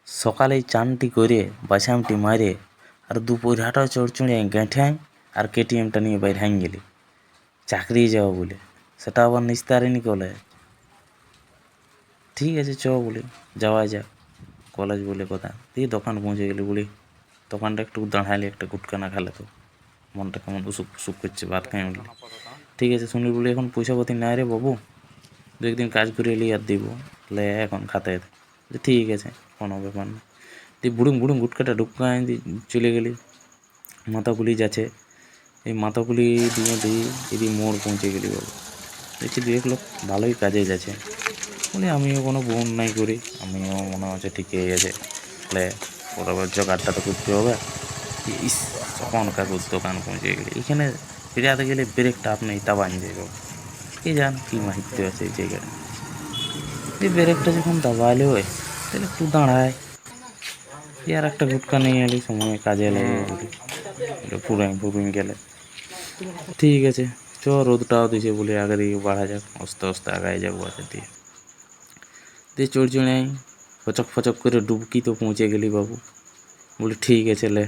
সকালেই চানটি করে বাসামটি মারে আর দুপুর হাঁটা চড়চড়ে গেঁঠাই আর কেটিএমটা নিয়ে বাইরে হাঁই গেলি চাকরি যাও বলে, সেটা আবার নিস্তারিণী কলেজ। ঠিক আছে চ বলি যাওয়া যাক কলেজ বলে কথা দিয়ে দোকান পৌঁছে গেলি বলি দোকানটা একটু দাঁড়াইলে একটা গুটকানা খেলে তো মনটা কেমন উসুক উসুক করছে ভাত খাই বলি। ঠিক আছে শুনলি বলি এখন পয়সা পাতি নাই রে বাবু, দু একদিন কাজ করে এলি আর দিব লে এখন খাতে ঠিক আছে কোনো ব্যাপার না। তুই বুড়ুম বুড়ুম গুটকাটা ঢুকাই দিয়ে চলে গেলি মাথাগুলি যাচ্ছে এই মাথাগুলি দিয়ে দিই এদি মোড় পৌঁছে গেলি বাবু, দেখছি দু এক লোক ভালোই কাজে যাচ্ছে বলি আমিও কোনো বোন নাই করি আমিও মনে হচ্ছে ঠিকই আছে তাহলে ওরা জোগাড়টা তো করতে হবে। ইস তখন কাকুর দোকান পৌঁছে গেলি এখানে ফিরাতে গেলে ব্রেকটা আপনি তাবান যাই বাবু, কে জান কি মাহিত্য আছে এই জায়গাটা। এই ব্রেকটা যখন দাবাইলে হয় তাহলে একটু দাঁড়ায় আর একটা গুটকা নিয়ে এলি সময় কাজে লাগে বলি পুরুন গেলে। ঠিক আছে চ রোদটাও দিছে বলে আগে দিকে বাড়া যাক আস্তে আস্তে আগায় যাবো আছে দিয়ে দিয়ে চড়চড়ে ফচক ফচক করে ডুবকি তো পৌঁছে গেলি বাবু, বলি ঠিক আছে লে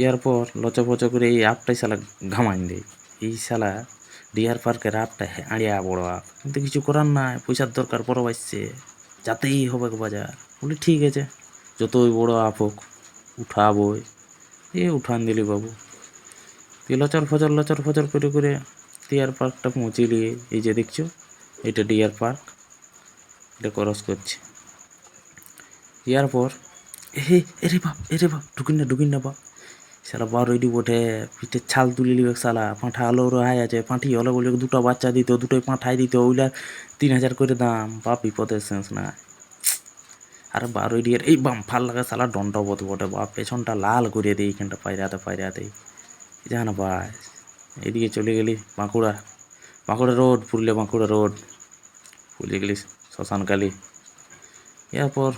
ইয়ার পর লচ পচ করে এই আপটাই শালা ঘামাইন দেয় এই শালা ডিয়ার পার্কের আপটা আড়িয়া বড় আপ কিন্তু কিছু করার নাই পয়সার দরকার বড় আসছে যাতেই হবে বাজার। বলি ঠিক আছে যতই বড় আপ হোক উঠাবই উঠান দিলি বাবু তুই লচর ফচর করে করে ডিয়ার পার্কটা পৌঁছে নিয়ে এই যে দেখছো এটা ডিয়ার পার্ক এটা ক্রস করছে ইয়ার পর এরে বাপ ঢুকিন না বাপ সারা বার রেডি বটে পিঠে ছাল তুলে নিবে সালা পাঁঠা আলো রাহাই আছে পাঁঠি হলে বলে দুটো বাচ্চা দিত দুটোই পাঁঠাই দিত ওইলা 3,000 করে দাম বাপ বিপদের সেন্স না। আর বারোই ডিয়ার এই বাম ফাল লাগা সালা দণ্ডবত বটে বাপ পেছনটা লাল করে দেয় এইখানটা পায়রাতে জানা ভাই এদিকে চলে গেলি বাঁকুড়া রোড পুরুলিয়া বাঁকুড়া রোড চলে গেলি শ্মশানকালী। এরপর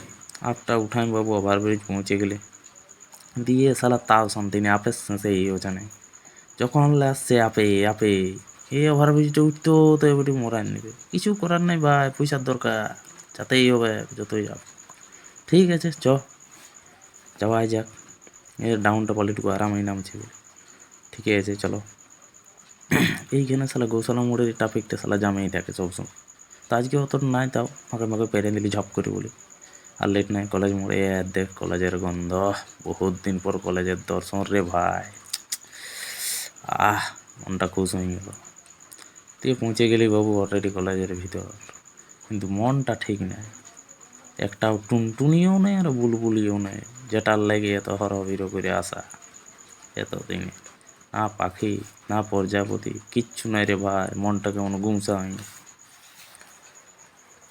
আপটা উঠাই বাবু ওভারব্রিজ পৌঁছে গেলে দিয়ে সালা তাও শান্তি নেই আপের শেষে এই ওখানে যখন আসছে আপে এই ওভারব্রিজটা উঠতো তো এবারে মোরাই নেবে কিছু করার নেই ভাই পয়সার দরকার যাতেই হবে যতই যাক ঠিক আছে যাওয়াই যাক এর ডাউনটা পালিটুকু আরামই নামছে ঠিক আছে চলো। এইখানে সালা গৌশালা মোড়ের ট্রাফিকটা সালা জামেই থাকে সবসময় তো আজকে অত নাই তাও ফাঁকে পেরে নিলি ঝপ করে বলি আর লেট নাই কলেজ মোড়ে দেখ কলেজের গন্ধ বহুত দিন পর কলেজের দর্শন রে ভাই মনটা খুশ হয়ে গেল। তুই পৌঁছে গেলি বাবু অলরেডি কলেজের ভিতর কিন্তু মনটা ঠিক নাই একটাও টুনটুনিও নেই আর বুলবুলিও নেই যেটার লেগে এত হরবিরো করে আসা এতদিনে না পাখি না প্রজাপতি কিচ্ছু নাই রে ভাই মনটা কেমন গুমসা হয়নি।